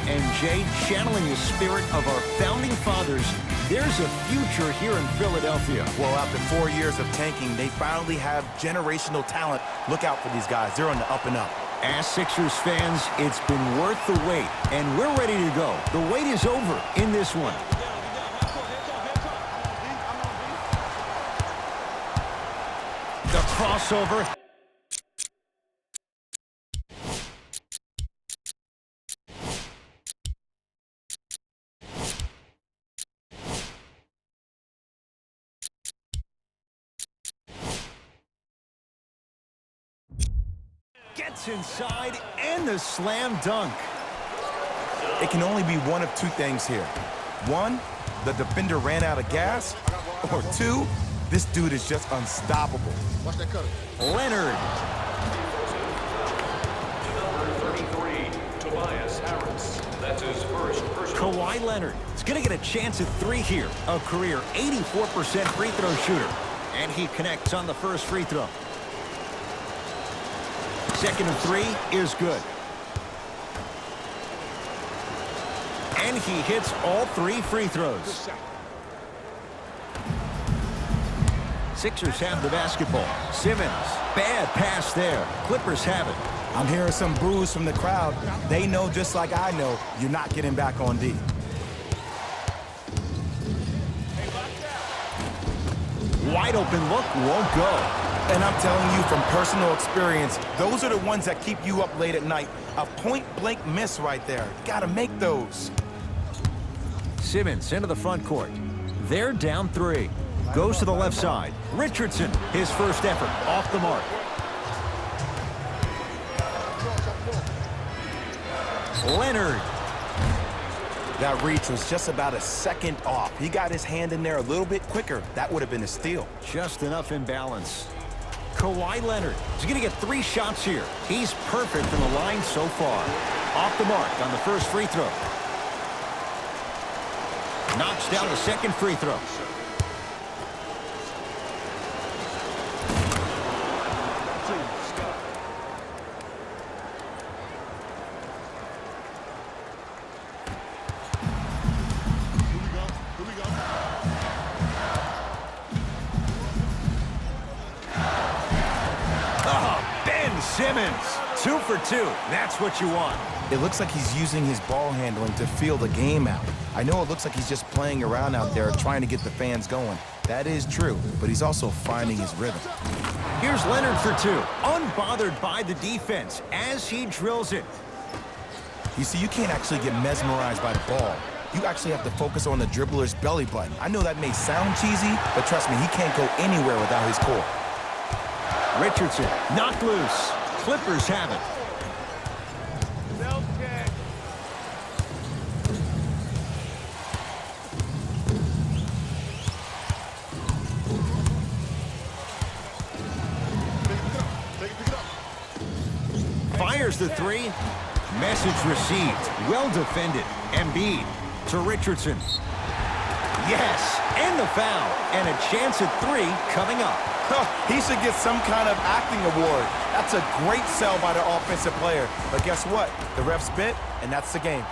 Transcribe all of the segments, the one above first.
And Jay, channeling the spirit of our founding fathers, there's a future here in Philadelphia. Well, after 4 years of tanking, they finally have generational talent. Look out for these guys. They're on the up and up. As Sixers fans, it's been worth the wait, and we're ready to go. The wait is over in this one. The crossover. Gets inside, and the slam dunk. It can only be one of two things here. One, the defender ran out of gas. Or two, this dude is just unstoppable. Watch that cutter. Leonard. Number 33, Tobias Harris. That's his first personal. Kawhi Leonard is going to get a chance at three here. A career 84% free throw shooter. And he connects on the first free throw. Second and three is good. And he hits all three free throws. Sixers have the basketball. Simmons, bad pass there. Clippers have it. I'm hearing some boos from the crowd. They know, just like I know, you're not getting back on D. Wide open look, won't go. And I'm telling you from personal experience, those are the ones that keep you up late at night. A point-blank miss right there. You gotta make those. Simmons into the front court. They're down three. Goes to the left side. Richardson, his first effort, off the mark. Leonard. That reach was just about a second off. He got his hand in there a little bit quicker. That would have been a steal. Just enough imbalance. Kawhi Leonard is going to get three shots here. He's perfect from the line so far. Off the mark on the first free throw. Knocks down the second free throw. Simmons, 2 for 2. That's what you want. It looks like he's using his ball handling to feel the game out. I know it looks like he's just playing around out there trying to get the fans going. That is true, but he's also finding his rhythm. Here's Leonard for 2. Unbothered by the defense as he drills it. You see, you can't actually get mesmerized by the ball. You actually have to focus on the dribbler's belly button. I know that may sound cheesy, but trust me, he can't go anywhere without his core. Richardson knocked loose. Clippers have it. Fires the three. Message received. Well defended. Embiid to Richardson. Yes, and the foul. And a chance at three coming up. He should get some kind of acting award. That's a great sell by the offensive player. But guess what? The refs bit, and that's the game.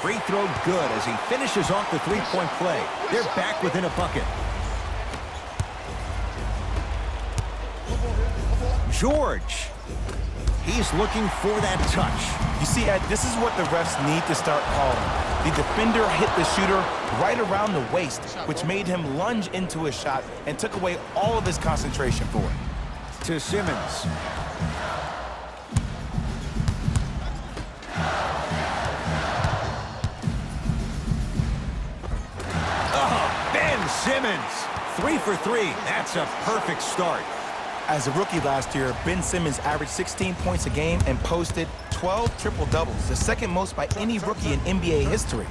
Free throw good as he finishes off the three-point play. They're back within a bucket. George. He's looking for that touch. You see, Ed, this is what the refs need to start calling. The defender hit the shooter right around the waist, which made him lunge into his shot and took away all of his concentration for it. To Simmons. Ben Simmons. 3 for 3. That's a perfect start. As a rookie last year, Ben Simmons averaged 16 points a game and posted 12 triple-doubles, the second most by any rookie in NBA history.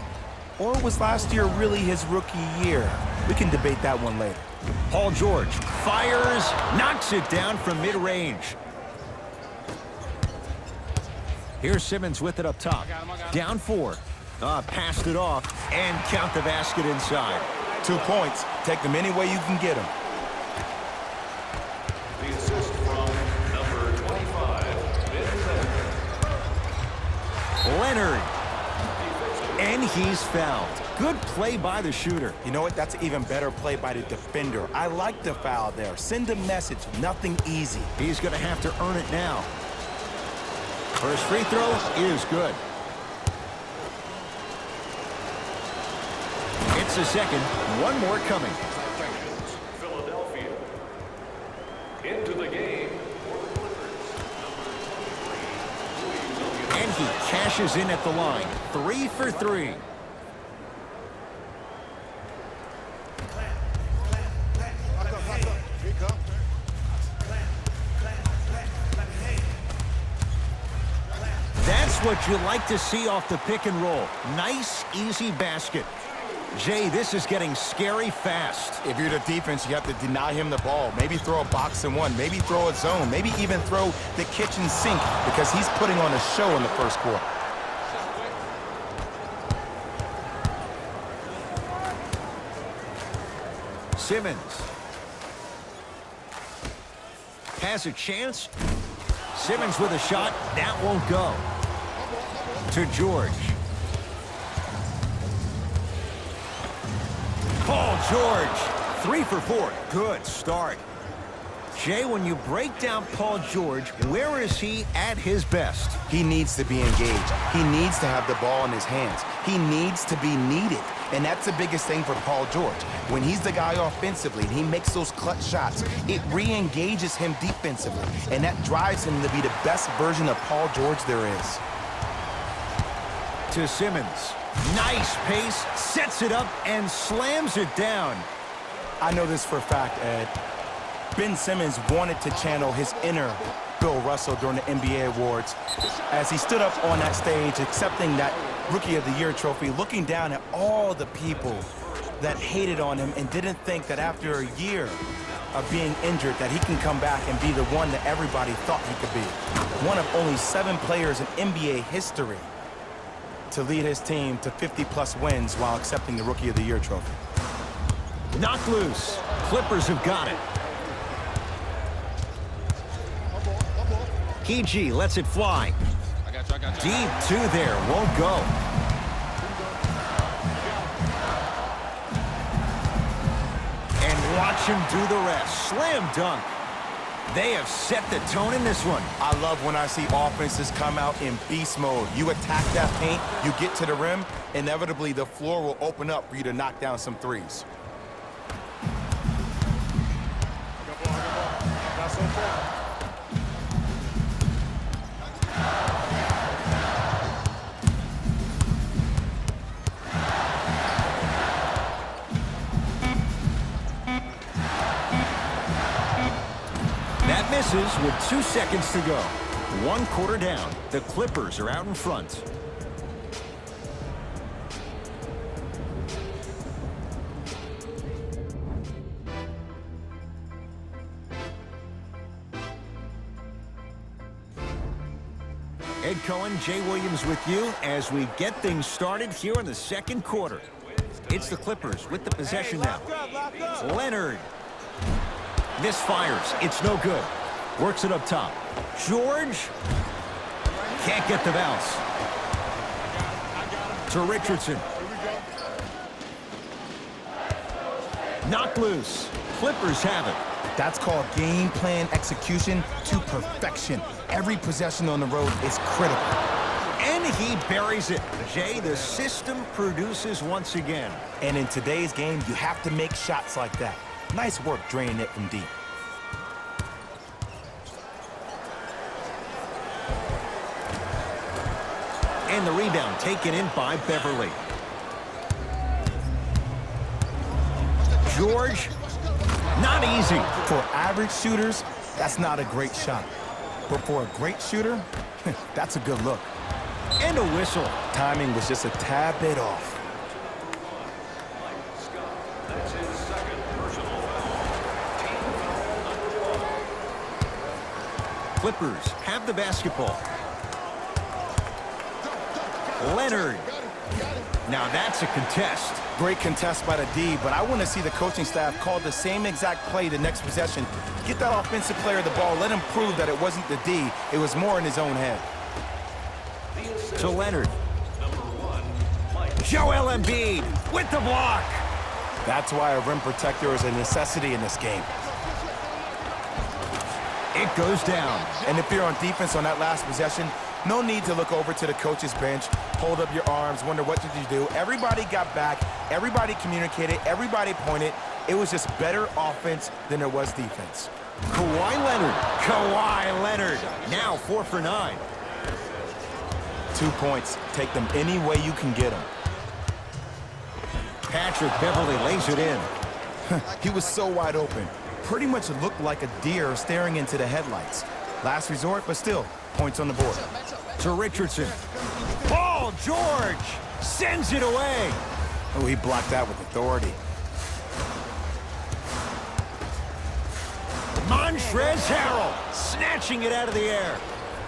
Or was last year really his rookie year? We can debate that one later. Paul George fires, knocks it down from mid-range. Here's Simmons with it up top. Down 4. Passed it off and count the basket inside. 2 points. Take them any way you can get them. The assist from number 25, Ben Simmons. Leonard. And he's fouled. Good play by the shooter. You know what? That's an even better play by the defender. I like the foul there. Send a message. Nothing easy. He's going to have to earn it now. First free throw is good. It's a second. One more coming. Philadelphia. Into the game for the Clippers. And he cashes in at the line. 3 for 3. That's what you like to see off the pick and roll. Nice, easy basket. Jay, this is getting scary fast. If you're the defense, you have to deny him the ball. Maybe throw a box and one. Maybe throw a zone. Maybe even throw the kitchen sink because he's putting on a show in the first quarter. Simmons has a chance. Simmons with a shot. That won't go. To George. Paul George. 3 for 4. Good start. Jay, when you break down Paul George, where is he at his best? He needs to be engaged. He needs to have the ball in his hands. He needs to be needed. And that's the biggest thing for Paul George. When he's the guy offensively and he makes those clutch shots, it re-engages him defensively. And that drives him to be the best version of Paul George there is. To Simmons. Nice pace, sets it up, and slams it down. I know this for a fact, Ed. Ben Simmons wanted to channel his inner Bill Russell during the NBA awards as he stood up on that stage accepting that Rookie of the Year trophy, looking down at all the people that hated on him and didn't think that after a year of being injured that he can come back and be the one that everybody thought he could be. One of only 7 players in NBA history to lead his team to 50-plus wins while accepting the Rookie of the Year trophy. Knocked loose. Clippers have got it. PG lets it fly. Deep 2 there, won't go. And watch him do the rest. Slam dunk. They have set the tone in this one. I love when I see offenses come out in beast mode. You attack that paint, you get to the rim, inevitably the floor will open up for you to knock down some threes. That misses with 2 seconds to go. 1 quarter down. The Clippers are out in front. Ed Cohen, Jay Williams with you as we get things started here in the second quarter. It's the Clippers with the possession now. Leonard. Misfires. It's no good. Works it up top. George. Can't get the bounce. To Richardson. Knocked loose. Clippers have it. That's called game plan execution to perfection. Every possession on the road is critical. And he buries it. Jay, the system produces once again. And in today's game, you have to make shots like that. Nice work draining it from deep. And the rebound taken in by Beverly. George, not easy. For average shooters, that's not a great shot. But for a great shooter, that's a good look. And a whistle. Timing was just a tad bit off. That's his second personal foul. Team foul number 1. Clippers have the basketball. Leonard. Now that's a contest. Great contest by the D, but I want to see the coaching staff call the same exact play the next possession. Get that offensive player the ball. Let him prove that it wasn't the D. It was more in his own head. To Leonard. Number 1, Mike Joel Embiid with the block. That's why a rim protector is a necessity in this game. It goes down. And if you're on defense on that last possession, no need to look over to the coach's bench, hold up your arms, wonder what did you do. Everybody got back, everybody communicated, everybody pointed. It was just better offense than it was defense. Kawhi Leonard. Kawhi Leonard. Now 4 for 9. 2 points. Take them any way you can get them. Patrick Beverly lays it in. He was so wide open. Pretty much looked like a deer staring into the headlights. Last resort, but still, points on the board. To Richardson. Paul George sends it away. Oh, he blocked that with authority. Montrezl Harrell snatching it out of the air.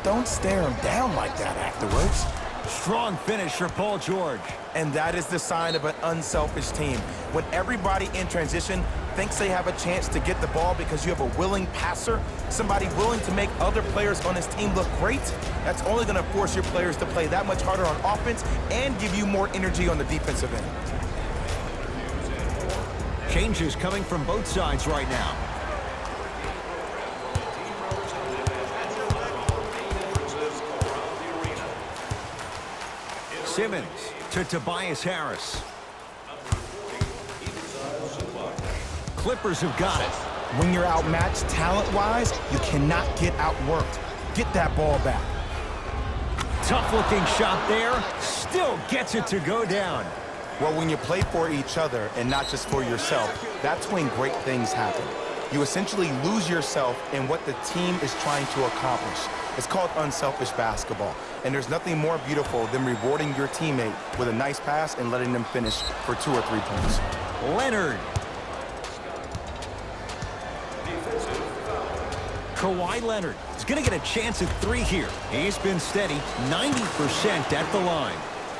Don't stare him down like that afterwards. Strong finish for Paul George. And that is the sign of an unselfish team. When everybody in transition thinks they have a chance to get the ball because you have a willing passer, somebody willing to make other players on his team look great, that's only going to force your players to play that much harder on offense and give you more energy on the defensive end. Changes coming from both sides right now. Simmons to Tobias Harris. Clippers have got it. When you're outmatched talent-wise, you cannot get outworked. Get that ball back. Tough-looking shot there. Still gets it to go down. Well, when you play for each other and not just for yourself, that's when great things happen. You essentially lose yourself in what the team is trying to accomplish. It's called unselfish basketball. And there's nothing more beautiful than rewarding your teammate with a nice pass and letting them finish for 2 or 3 points. Leonard. Kawhi Leonard is going to get a chance at 3 here. He's been steady, 90% at the line.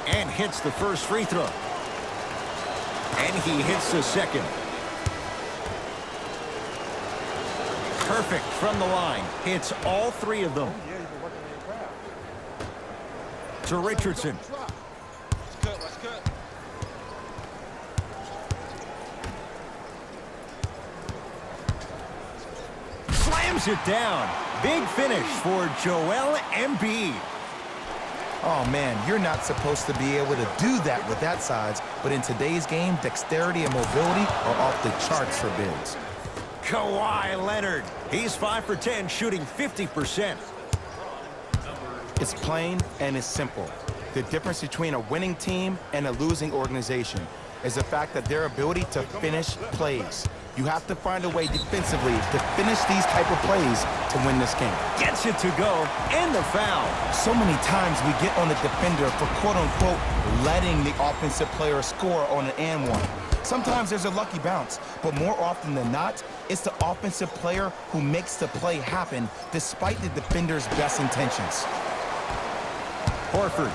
And hits the first free throw. And he hits the second. Perfect from the line. Hits all 3 of them. To Richardson. Slams it down. Big finish for Joel Embiid. Oh, man, you're not supposed to be able to do that with that size, but in today's game, dexterity and mobility are off the charts for bigs. Kawhi Leonard. He's 5 for 10, shooting 50%. It's plain and it's simple. The difference between a winning team and a losing organization is the fact that their ability to finish plays. You have to find a way defensively to finish these type of plays to win this game. Gets it to go, and the foul. So many times we get on the defender for quote-unquote letting the offensive player score on an and one. Sometimes there's a lucky bounce, but more often than not, it's the offensive player who makes the play happen despite the defender's best intentions. Horford.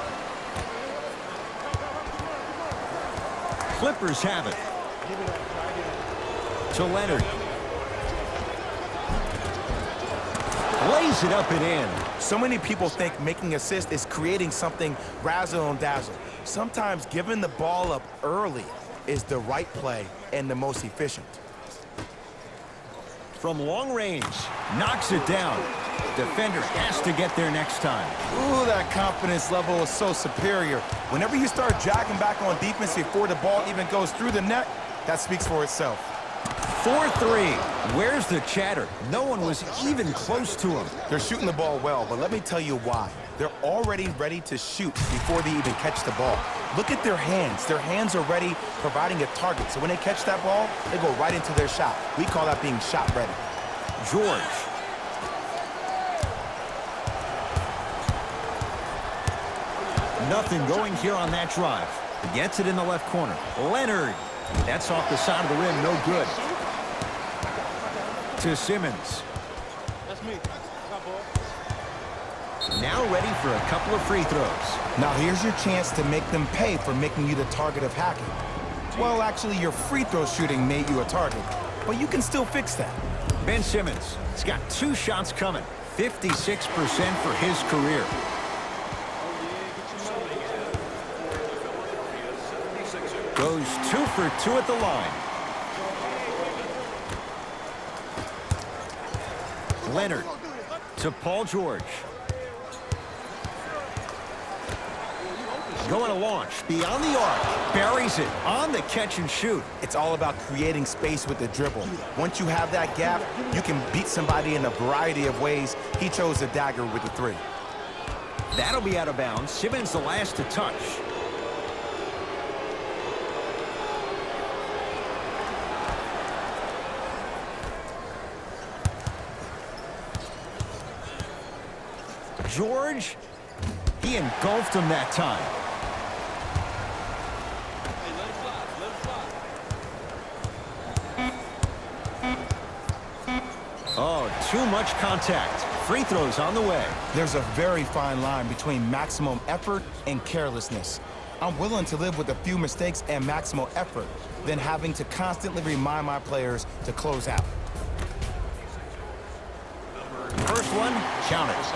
Clippers have it. To Leonard. Lays it up and in. So many people think making assists is creating something razzle and dazzle. Sometimes giving the ball up early is the right play and the most efficient. From long range, knocks it down. Defender has to get there next time. Ooh, that confidence level is so superior. Whenever you start jogging back on defense before the ball even goes through the net, that speaks for itself. 4-3. Where's the chatter? No one was even close to him. They're shooting the ball well, but let me tell you why. They're already ready to shoot before they even catch the ball. Look at their hands. Their hands are ready, providing a target. So when they catch that ball, they go right into their shot. We call that being shot ready. George. Nothing going here on that drive. Gets it in the left corner. Leonard. That's off the side of the rim. No good. To Simmons. That's me. Now ready for a couple of free throws. Now here's your chance to make them pay for making you the target of hacking. Well, actually, your free throw shooting made you a target, but you can still fix that. Ben Simmons has got 2 shots coming. 56% for his career. Goes 2 for 2 at the line. Leonard to Paul George. Going to launch beyond the arc. Buries it on the catch and shoot. It's all about creating space with the dribble. Once you have that gap, you can beat somebody in a variety of ways. He chose the dagger with the 3. That'll be out of bounds. Simmons the last to touch. George, he engulfed him that time. Oh, too much contact. Free throws on the way. There's a very fine line between maximum effort and carelessness. I'm willing to live with a few mistakes and maximal effort than having to constantly remind my players to close out. First one, count it.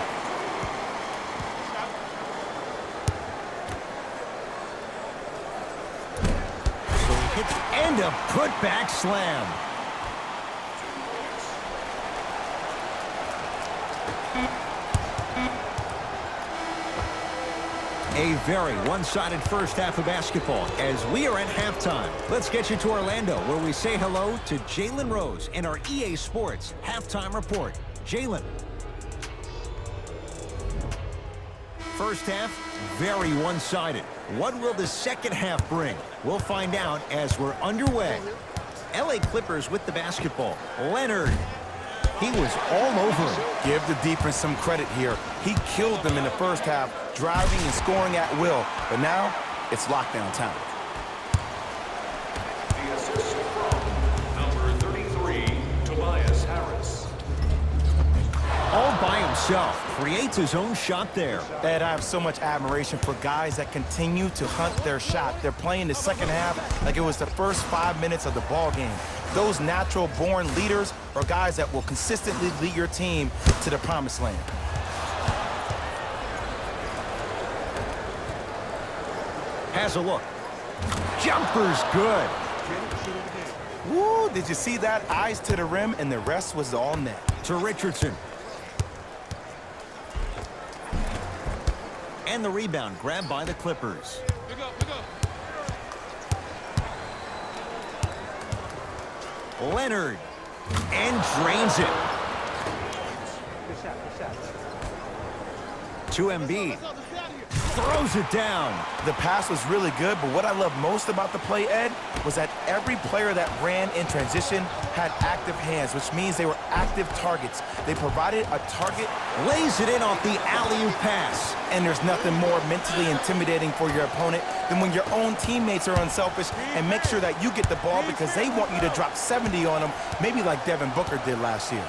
And a putback slam. A very one-sided first half of basketball as we are at halftime. Let's get you to Orlando, where we say hello to Jalen Rose in our EA Sports Halftime Report. Jalen. First half, very one-sided. What will the second half bring? We'll find out as we're underway. LA Clippers with the basketball. Leonard. He was all over him. Give the defense some credit here. He killed them in the first half, driving and scoring at will. But now, it's lockdown time. The assist from number 33, Tobias Harris. All by himself. Creates his own shot there. Ed, I have so much admiration for guys that continue to hunt their shot. They're playing the second half like it was the first 5 minutes of the ball game. Those natural-born leaders are guys that will consistently lead your team to the promised land. Has a look. Jumper's good. Woo, did you see that? Eyes to the rim, and the rest was all net. To Richardson. And the rebound grabbed by the Clippers. Leonard. And drains it. To Embiid. Throws it down. The pass was really good, but what I love most about the play, Ed, was that every player that ran in transition had active hands, which means they were active targets. They provided a target. Lays it in off the alley-oop pass. And there's nothing more mentally intimidating for your opponent than when your own teammates are unselfish and make sure that you get the ball because they want you to drop 70 on them, maybe like Devin Booker did last year.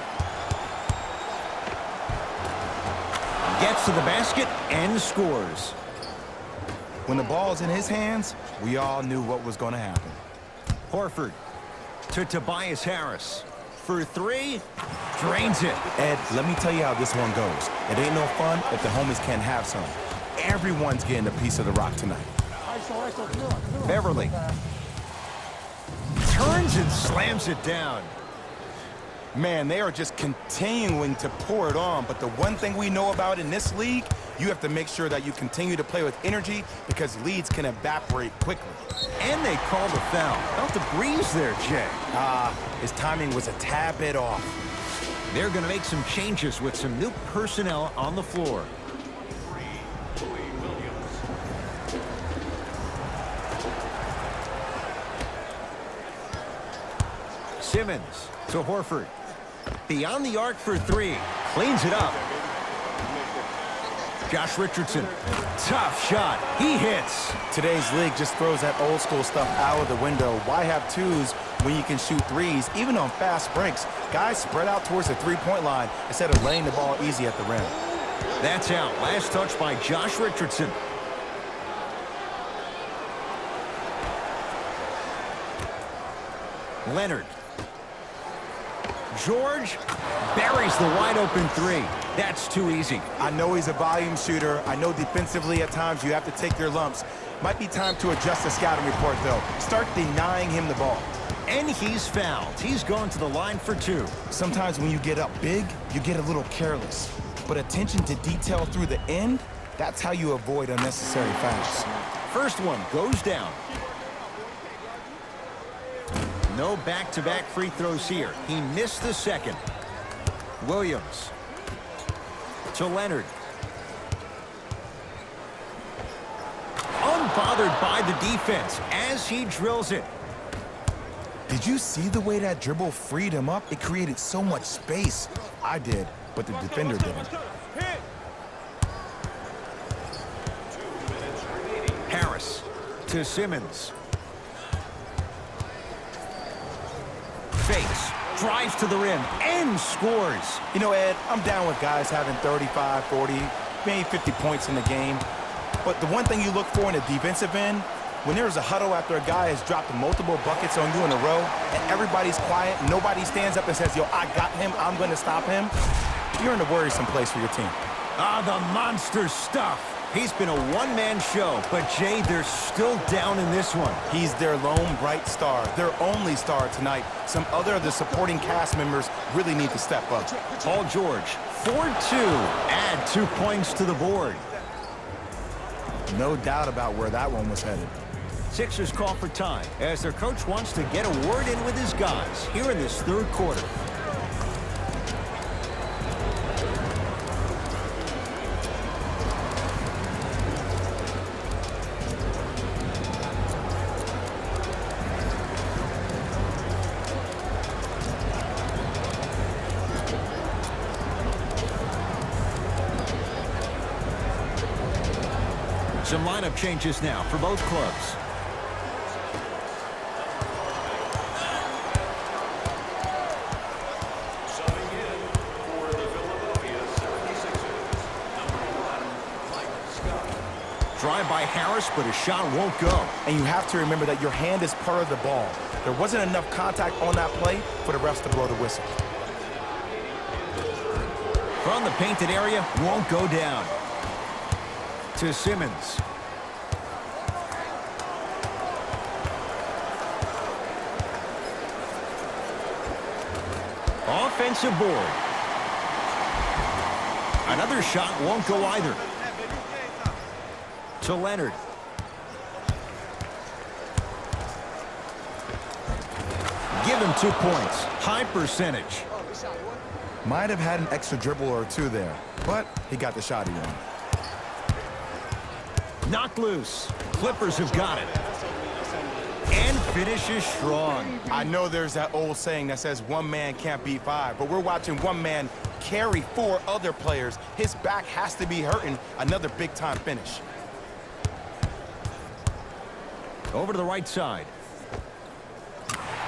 Gets to the basket and scores. When the ball's in his hands, we all knew what was going to happen. Horford to Tobias Harris. For 3, drains it. Ed, let me tell you how this one goes. It ain't no fun if the homies can't have some. Everyone's getting a piece of the rock tonight. Beverly. Turns and slams it down. Man, they are just continuing to pour it on. But the one thing we know about in this league, you have to make sure that you continue to play with energy because leads can evaporate quickly. And they called a foul. Felt the breeze there, Jay. His timing was a tad bit off. They're going to make some changes with some new personnel on the floor. Simmons to Horford. Beyond the arc for 3. Cleans it up. Josh Richardson. Tough shot. He hits. Today's league just throws that old school stuff out of the window. Why have 2s when you can shoot 3s? Even on fast breaks, guys spread out towards the three-point line instead of laying the ball easy at the rim. That's out. Last touch by Josh Richardson. Leonard. George buries the wide-open 3. That's too easy. I know he's a volume shooter. I know defensively at times you have to take your lumps. Might be time to adjust the scouting report, though. Start denying him the ball. And he's fouled. He's going to the line for 2. Sometimes when you get up big, you get a little careless. But attention to detail through the end, that's how you avoid unnecessary fouls. First one goes down. No back-to-back free throws here. He missed the second. Williams to Leonard. Unbothered by the defense as he drills it. Did you see the way that dribble freed him up? It created so much space. I did, but the defender didn't. Harris to Simmons. Fakes, drives to the rim, and scores. You know, Ed, I'm down with guys having 35, 40, maybe 50 points in the game. But the one thing you look for in a defensive end, when there's a huddle after a guy has dropped multiple buckets on you in a row, and everybody's quiet, nobody stands up and says, yo, I got him, I'm going to stop him, you're in a worrisome place for your team. Ah, the monster stuff. He's been a one-man show, but Jay, they're still down in this one. He's their lone bright star, their only star tonight. Some other of the supporting cast members really need to step up. Paul George, 4-2. Add 2 points to the board. No doubt about where that one was headed. Sixers call for time as their coach wants to get a word in with his guys here in this third quarter. Some lineup changes now for both clubs. Subbing in for the Philadelphia 76ers, number 1, Mike Scott. Drive by Harris, but a shot won't go. And you have to remember that your hand is part of the ball. There wasn't enough contact on that play for the refs to blow the whistle. From the painted area, won't go down. To Simmons. Offensive board. Another shot won't go either. To Leonard. Give him 2 points. High percentage. Might have had an extra dribble or two there, but he got the shot he wanted. Knocked loose. Clippers have got it. And finishes strong. I know there's that old saying that says one man can't beat 5, but we're watching one man carry 4 other players. His back has to be hurting. Another big-time finish. Over to the right side.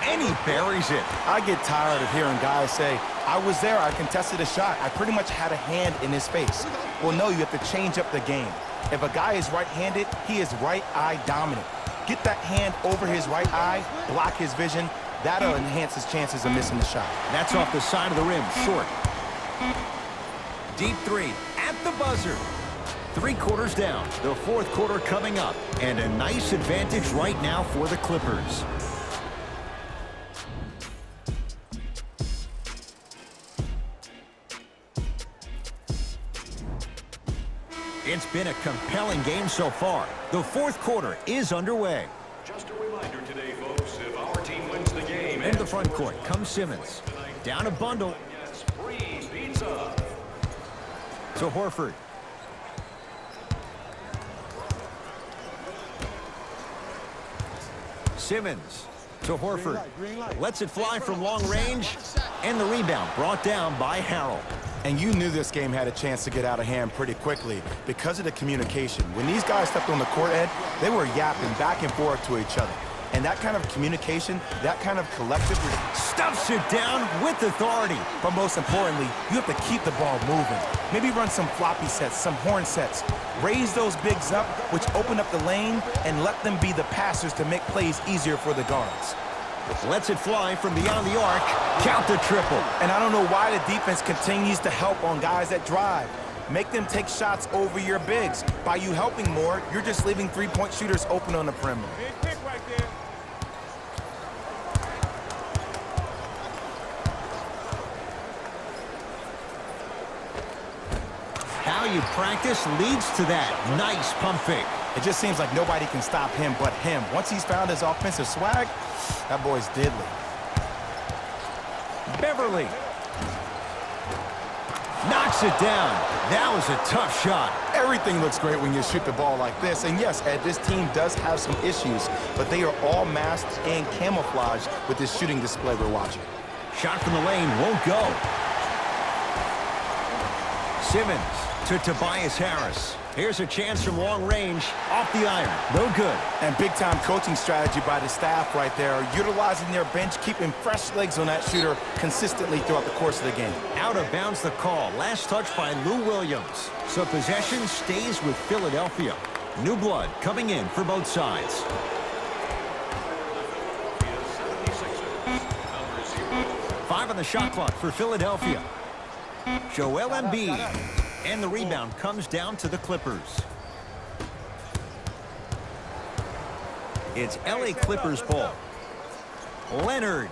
And he buries it. I get tired of hearing guys say, I was there, I contested a shot. I pretty much had a hand in his face. Well, no, you have to change up the game. If a guy is right-handed, he is right eye dominant. Get that hand over his right eye, block his vision. That'll enhance his chances of missing the shot. That's off the side of the rim, short. Deep 3 at the buzzer. 3 quarters down, the fourth quarter coming up. And a nice advantage right now for the Clippers. It's been a compelling game so far. The fourth quarter is underway. Just a reminder today, folks, if our team wins the game... In the front court comes Simmons. Down a bundle. ...gets free pizza. To Horford. Simmons to Horford. Lets it fly from long range. And the rebound brought down by Harrell. And you knew this game had a chance to get out of hand pretty quickly because of the communication. When these guys stepped on the court, Ed, they were yapping back and forth to each other. And that kind of communication, that kind of collective... Stuffs it down with authority. But most importantly, you have to keep the ball moving. Maybe run some floppy sets, some horn sets. Raise those bigs up, which open up the lane, and let them be the passers to make plays easier for the guards. Lets it fly from beyond the arc. Count the triple. And I don't know why the defense continues to help on guys that drive. Make them take shots over your bigs. By you helping more, you're just leaving three-point shooters open on the perimeter. Big pick right there. How you practice leads to that. Nice pump fake. It just seems like nobody can stop him but him. Once he's found his offensive swag, that boy's deadly. Beverly knocks it down. That was a tough shot. Everything looks great when you shoot the ball like this. And yes, Ed, this team does have some issues, but they are all masked and camouflaged with this shooting display we're watching. Shot from the lane won't go. Simmons to Tobias Harris. Here's a chance from long range. Off the iron. No good. And big-time coaching strategy by the staff right there, utilizing their bench, keeping fresh legs on that shooter consistently throughout the course of the game. Out of bounds the call. Last touch by Lou Williams. So possession stays with Philadelphia. New blood coming in for both sides. Five on the shot clock for Philadelphia. Joel Embiid. And the rebound comes down to the Clippers. It's LA Clippers ball. Leonard.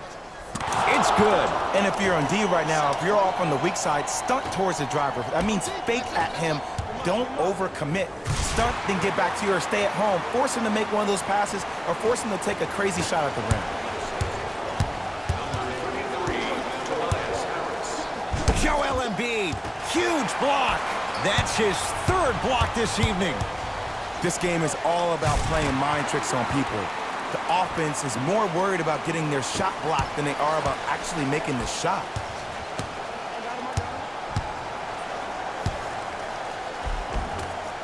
It's good. And if you're on D right now, if you're off on the weak side, stunt towards the driver. That means fake at him. Don't overcommit. Stunt, then get back to your stay at home. Force him to make one of those passes or force him to take a crazy shot at the rim. Joel Embiid. Huge block. That's his third block this evening. This game is all about playing mind tricks on people. The offense is more worried about getting their shot blocked than they are about actually making the shot.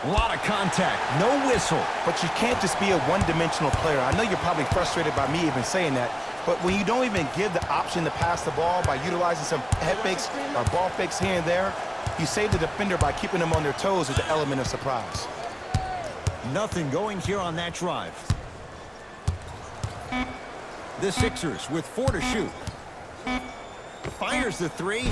A lot of contact, no whistle. But you can't just be a one-dimensional player. I know you're probably frustrated by me even saying that, but when you don't even give the option to pass the ball by utilizing some head fakes or ball fakes here and there, you save the defender by keeping them on their toes with the element of surprise. Nothing going here on that drive. The Sixers with 4 to shoot. Fires the three.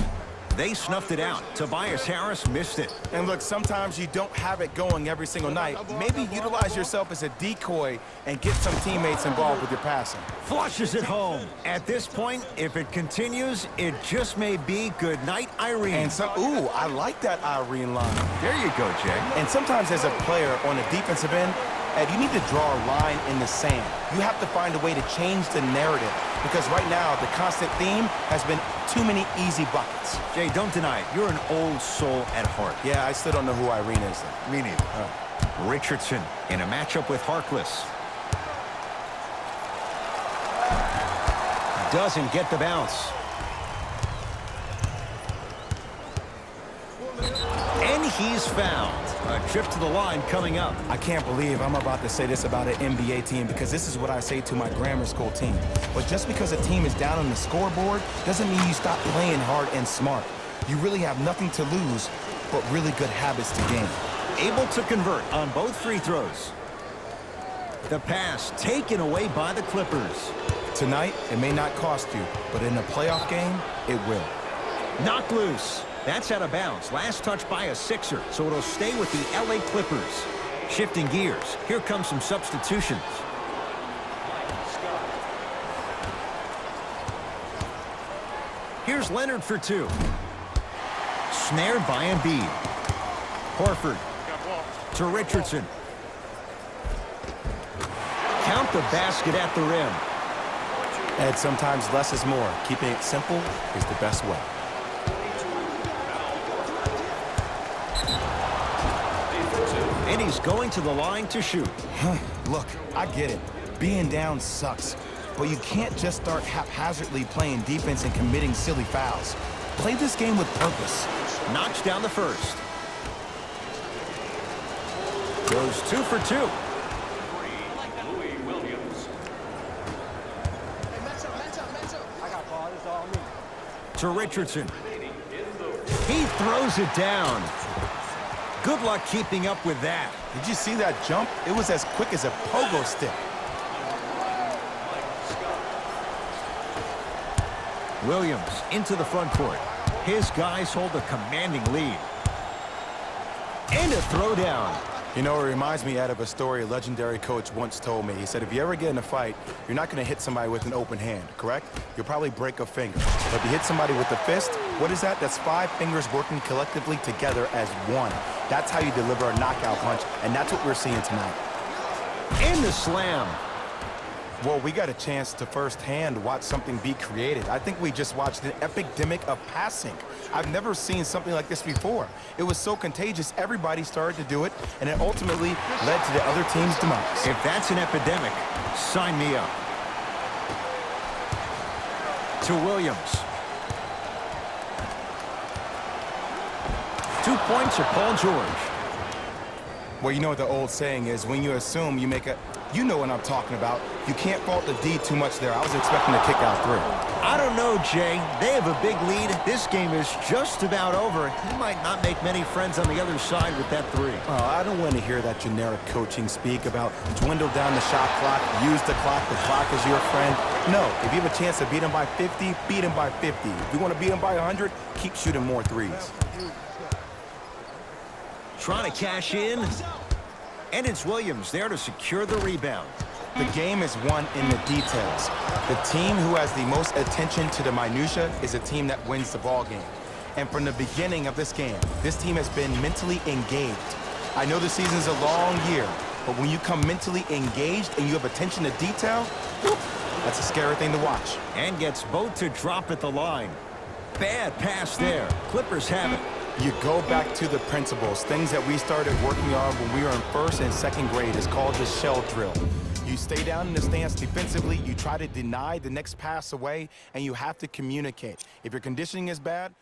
They snuffed it out. Tobias Harris missed it. And look, sometimes you don't have it going every single night. Maybe utilize yourself as a decoy and get some teammates involved with your passing. Flushes it home. At this point, if it continues, it just may be good night, Irene. And so, ooh, I like that Irene line. There you go, Jay. And sometimes as a player on the defensive end, Ed, you need to draw a line in the sand. You have to find a way to change the narrative because right now the constant theme has been too many easy buckets. Jay, don't deny it. You're an old soul at heart. Yeah, I still don't know who Irene is, though. Me neither. Richardson in a matchup with Harkless. Doesn't get the bounce. And he's fouled. A trip to the line coming up. I can't believe I'm about to say this about an NBA team because this is what I say to my grammar school team. But just because a team is down on the scoreboard doesn't mean you stop playing hard and smart. You really have nothing to lose but really good habits to gain. Able to convert on both free throws. The pass taken away by the Clippers. Tonight, it may not cost you, but in a playoff game, it will. Knocked loose. That's out of bounds. Last touch by a Sixer, so it'll stay with the LA Clippers. Shifting gears. Here come some substitutions. Here's Leonard for 2. Snared by Embiid. Horford to Richardson. Count the basket at the rim. And sometimes less is more. Keeping it simple is the best way. And he's going to the line to shoot. Look, I get it. Being down sucks. But you can't just start haphazardly playing defense and committing silly fouls. Play this game with purpose. Knocks down the first. Goes 2 for 2. Louis Williams. To Richardson. He throws it down. Good luck keeping up with that. Did you see that jump? It was as quick as a pogo stick. Williams into the front court. His guys hold a commanding lead. And a throwdown. You know, it reminds me, Ed, of a story a legendary coach once told me. He said, if you ever get in a fight, you're not going to hit somebody with an open hand, correct? You'll probably break a finger. But if you hit somebody with a fist, what is that? That's 5 fingers working collectively together as one. That's how you deliver a knockout punch, and that's what we're seeing tonight. And the slam. Well, we got a chance to firsthand watch something be created. I think we just watched an epidemic of passing. I've never seen something like this before. It was so contagious, everybody started to do it, and it ultimately led to the other team's demise. If that's an epidemic, sign me up. To Williams. 2 points for Paul George. Well, you know what the old saying is, when you assume you make a... You know what I'm talking about. You can't fault the D too much there. I was expecting a kick-out 3. I don't know, Jay. They have a big lead. This game is just about over. He might not make many friends on the other side with that 3. Oh, I don't want to hear that generic coaching speak about dwindle down the shot clock, use the clock is your friend. No, if you have a chance to beat him by 50, beat him by 50. If you want to beat him by 100, keep shooting more 3s. Trying to cash in. And it's Williams there to secure the rebound. The game is won in the details. The team who has the most attention to the minutia is a team that wins the ball game. And from the beginning of this game, this team has been mentally engaged. I know the season's a long year, but when you come mentally engaged and you have attention to detail, whoop, that's a scary thing to watch. And gets both to drop at the line. Bad pass there. Clippers have it. You go back to the principles, things that we started working on when we were in 1st and 2nd grade. It's called the shell drill. You stay down in the stance defensively, you try to deny the next pass away, and you have to communicate. If your conditioning is bad,